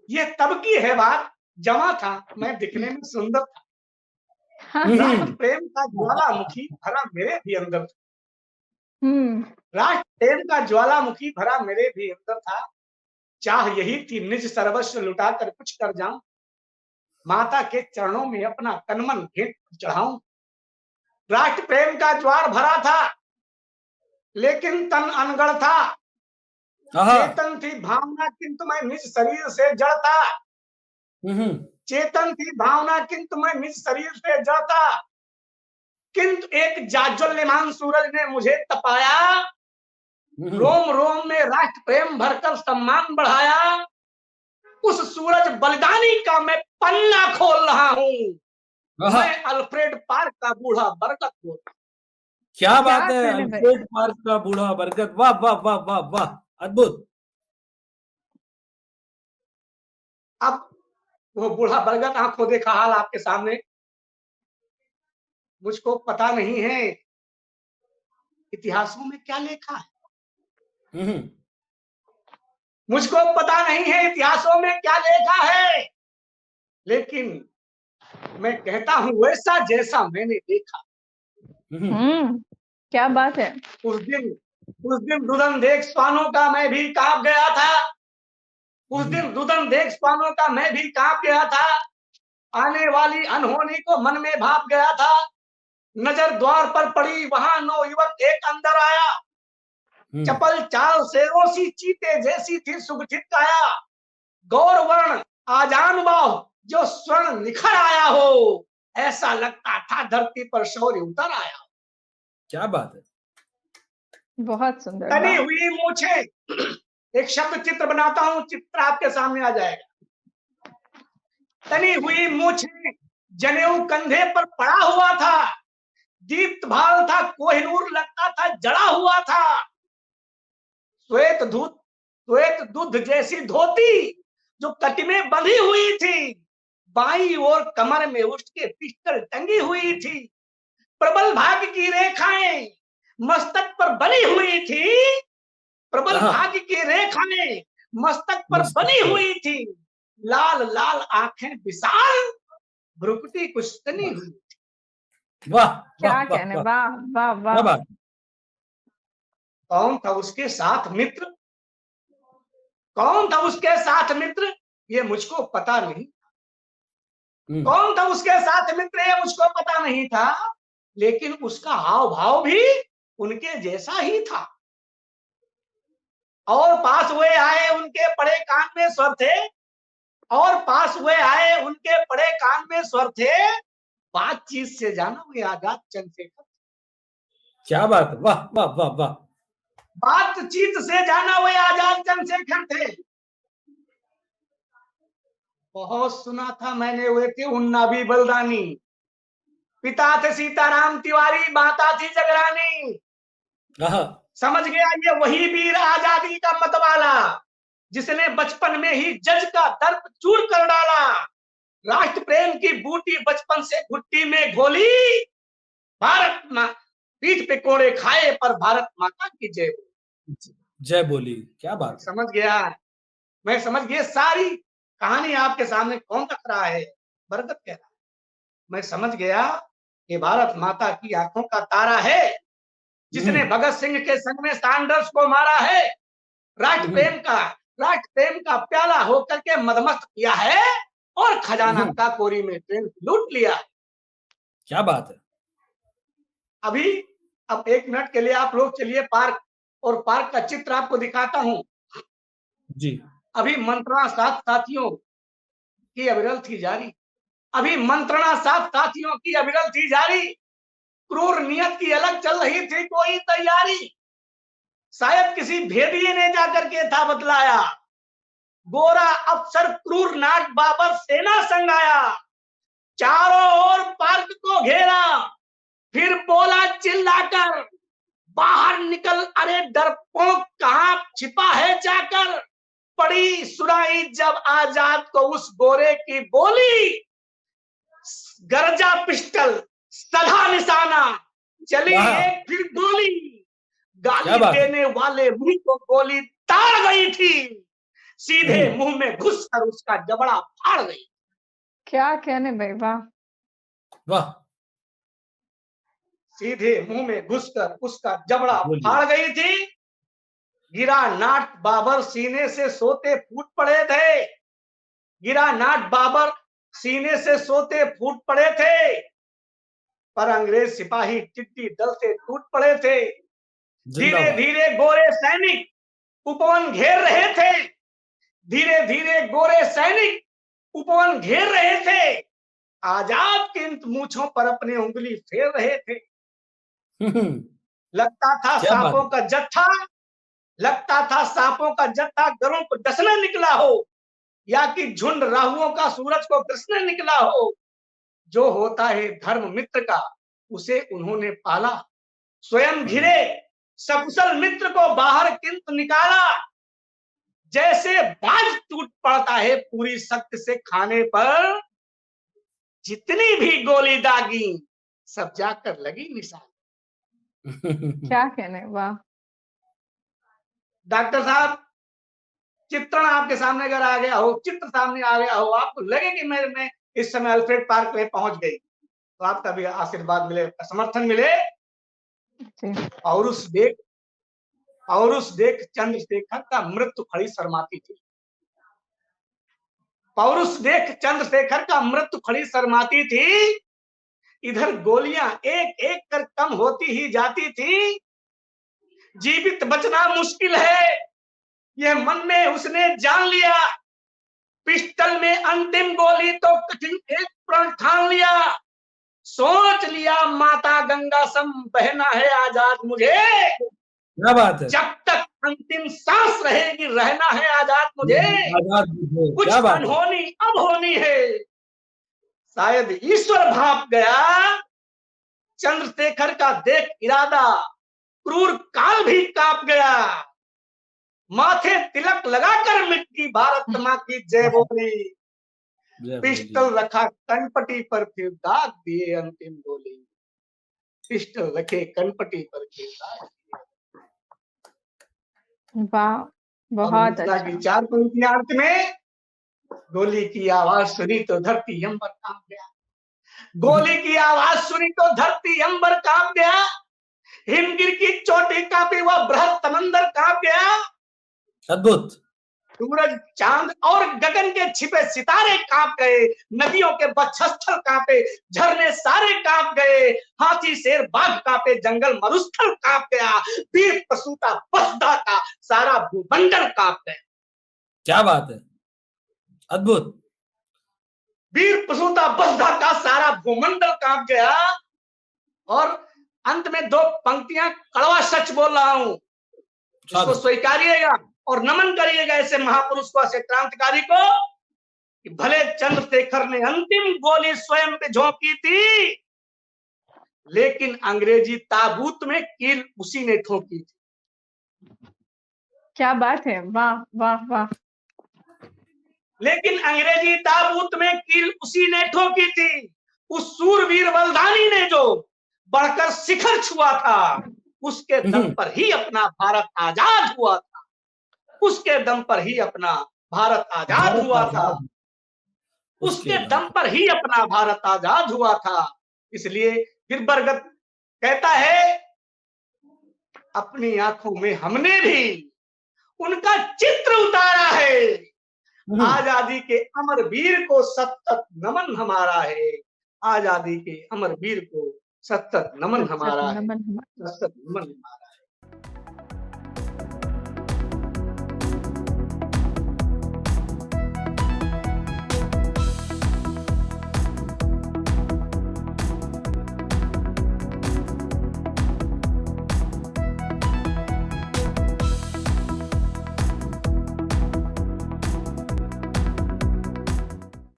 ये तब की है बात, जवां था मैं दिखने में सुंदर था। राष्ट्र प्रेम का ज्वालामुखी भरा मेरे भी अंदर था। राष्ट्र प्रेम का ज्वालामुखी भरा मेरे भी अंदर था। चाह यही थी निज सर्वस्व लुटा कर कुछ कर जाऊं, माता के चरणों में अपना तनमन भेंट चढ़ाऊं। राष्ट्र प्रेम का ज्वार भरा था, लेकिन तन अनगढ़ था। चेतन थी भावना, किंतु मैं निज शरीर से जड़ था। चेतन थी भावना, किंतु मैं निज शरीर से जड़ था। किंतु एक जाज्वल्यमान सूरज ने मुझे तपाया, रोम रोम में राष्ट्र प्रेम भरकर सम्मान बढ़ाया। उस सूरज बलिदानी का मैं पन्ना खोल रहा हूं। मैं अल्फ्रेड पार्क का बूढ़ा बरगद बोल। क्या बात है, अल्फ्रेड पार्क का बूढ़ा बरगद। वाह वाह वाह वाह वाह, अद्भुत। अब वो बूढ़ा बरगद आंखों देखा हाल आपके सामने। मुझको पता नहीं है इतिहासों में क्या लिखा है, मुझको पता नहीं है इतिहासों में क्या लिखा है, लेकिन मैं कहता हूं वैसा जैसा मैंने देखा। क्या बात है। उस दिन रुदन देख स्वानों का मैं भी कांप गया था। उस दिन रुदन देख स्वानों का मैं भी कांप गया था। आने वाली अनहोनी को मन में भाप गया था। नजर द्वार पर पड़ी, वहां नौयुवक एक अंदर आया। चपल चाल शेरों सी चीते जैसी थी सुगठित काया। गौर वर्ण आजानुबाहु जो स्वर्ण निखर आया हो, ऐसा लगता था धरती पर शौर्य उतर आया। क्या बात है, बहुत सुंदर। तनी हुई मूछे, एक शब्द चित्र बनाता हूं, चित्र आपके सामने आ जाएगा। तनी हुई मूछे, जनेऊ कंधे पर पड़ा हुआ था। दीप्त भाल था, कोहिनूर लगता था जड़ा हुआ था। श्वेत दूध जैसी धोती जो कटी में बंधी हुई थी। बाईं ओर कमर में उसके पिस्टल टंगी हुई थी। प्रबल भाग्य की रेखाएं मस्तक पर बनी हुई थी। प्रबल भाग्य की रेखाएं मस्तक पर बनी हुई थी। लाल लाल आंखें विशाल, भ्रुकुटी कुछ तनी हुई थी। वाह क्या कहने, वाह वाह वाह। कौन था उसके साथ मित्र, कौन था उसके साथ मित्र, ये मुझको पता नहीं। कौन था उसके साथ मित्र, ये मुझको पता नहीं था, लेकिन उसका हाव भाव भी उनके जैसा ही था। और पास हुए आए उनके बड़े कान में स्वर थे, और पास हुए आए उनके बड़े कान में स्वर थे। बातचीत से जाना हुए आजाद चंद्रशेखर। क्या बात है, वाह वाह वाह वाह। बातचीत से जाना हुए आजाद चंद्रशेखर थे। बहुत सुना था मैंने, हुए थे उन्नावी बलदानी। पिता थे सीताराम तिवारी, माता थी जगरानी। समझ गया ये वही वीर आजादी का मतवाला, जिसने बचपन में ही जज का दर्प चूर कर डाला। राष्ट्र प्रेम की बूटी बचपन से घुट्टी में घोली। भारत माँ पीठ पे कोड़े खाए, पर भारत माता की जय जय बोली। क्या बात। समझ गया, मैं समझ गया। सारी कहानी आपके सामने कौन तक रहा है, बरगद कह रहा है। मैं समझ गया कि भारत माता की आंखों का तारा है, जिसने भगत सिंह के संग में सैंडर्स को मारा है। राष्ट्र प्रेम का प्याला होकर के मदमस्त किया है, और खजाना का कोरी में ट्रेन लूट लिया है। क्या बात है। अब 1 मिनट के लिए आप लोग चलिए पार्क, और पार्क का चित्र आपको दिखाता हूं जी। अभी मंत्रणा 7 साथियों की अविरल थी जारी। अभी मंत्रणा 7 साथियों की अविरल थी जारी। क्रूर नियत की अलग चल रही थी कोई तैयारी। शायद किसी भेदिए ने जाकर के था बतलाया। गोरा अफसर क्रूर नाग बाबर सेना संग आया। चारों ओर पार्क को घेरा, फिर बोला चिल्लाकर, बाहर निकल, अरे डरपोक कहां छिपा है जाकर। पड़ी सुनाई जब आजाद को उस गोरे की बोली। गरजा पिस्टल, सधा निशाना, चली एक फिर गोली। गाली देने वाले मुंह को गोली ताड़ गई थी। सीधे मुंह में घुसकर उसका जबड़ा फाड़ गई। क्या कहने भाई, वाह वाह। सीधे मुंह में घुसकर उसका जबड़ा बोलिए। फाड़ गई थी। गिरा नाट बाबर सीने से सोते फूट पड़े थे। गिरा नाट बाबर सीने से सोते फूट पड़े थे, पर अंग्रेज सिपाही टिड्डी दल से टूट पड़े थे। धीरे जिंदाबाद। धीरे गोरे सैनिक उपवन घेर रहे थे। धीरे धीरे गोरे सैनिक उपवन घेर रहे थे। आजाद के मूंछों पर अपनी उंगली फेर रहे थे। लगता था क्या बात सांपों का जत्था, लगता था सांपों का जत्था गरों को डसने निकला हो, या कि झुंड राहुओं का सूरज को कृष्ण निकला हो। जो होता है धर्म मित्र का, उसे उन्होंने पाला। स्वयं घिरे सकुशल मित्र को बाहर किंतु निकाला। जैसे बाज टूट पड़ता है पूरी शक्ति से खाने पर, जितनी भी गोली दागी सब जाकर लगी निशान। क्या कहने, वाह। डॉक्टर साहब, चित्रण आपके सामने अगर आ गया हो, चित्र सामने आ गया हो, आपको लगे कि मैं इस समय अल्फ्रेड पार्क में पहुंच गई, तो आपका भी आशीर्वाद मिले, समर्थन मिले। और उस देख चंद्रशेखर का मृत्यु खड़ी शर्माती थी। पौरुष देख चंद्रशेखर का मृत्यु खड़ी शर्माती थी। इधर गोलियां एक एक कर कम होती ही जाती थी। जीवित बचना मुश्किल है, यह मन में उसने जान लिया। पिस्टल में अंतिम गोली तो कठिन एक प्रण ठान लिया। सोच लिया माता गंगा सम बहना है आजाद मुझे। क्या बात है। जब तक अंतिम सांस रहेगी रहना है आजाद मुझे। कुछ अनहोनी अब होनी है। शायद ईश्वर भाप गया। चंद्रशेखर का देख इरादा क्रूर काल भी कांप गया। माथे तिलक लगाकर मिट्टी भारत माँ की जय बोली। पिस्टल रखा कनपटी पर फिर दाग दिए अंतिम गोली। पिस्टल रखे कनपटी पर फिर दाग दिए। वाह, बहुत अच्छा। की 4 पंक्तियां अंत में। गोली की आवाज सुनी तो धरती अंबर कांप गया। गोली की आवाज सुनी तो धरती अंबर कांप गया। हिमगिर की चोटी कांपी, वह बृहद समंदर कांप गया। अद्भुत। सूरज, चांद और गगन के छिपे सितारे कांप गए। नदियों के वक्षस्थल कांपे, झरने सारे कांप गए। हाथी शेर बाघ कांपे, जंगल मरुस्थल कांप गया। वीर प्रसूता बसदा का सारा भूमंडल कांप गया। क्या बात है, अद्भुत। वीर प्रसूता बसदा का सारा भूमंडल कांप गया। और अंत में 2 पंक्तियां कड़वा सच बोल रहा हूं, इसको स्वीकारिएगा और नमन करिएगा ऐसे महापुरुष को, ऐसे क्रांतिकारी को, कि भले चंद्रशेखर ने अंतिम गोली स्वयं पे झोंकी थी, लेकिन अंग्रेजी ताबूत में कील उसी ने ठोकी थी। क्या बात है, वाह वाह वाह। लेकिन अंग्रेजी ताबूत में कील उसी ने ठोकी थी। उस सूरवीर बलिदानी ने जो बढ़कर शिखर छुआ था, उसके दम पर ही अपना भारत आजाद हुआ था। उसके दम पर ही अपना भारत आजाद हुआ था। उसके दम पर ही अपना भारत आजाद हुआ था। इसलिए फिर बरगद कहता है, अपनी आंखों में हमने भी उनका चित्र उतारा है। आजादी के अमर वीर को सतत नमन हमारा है। आजादी के अमर वीर को सतत नमन हमारा है। सतत नमन हमारा।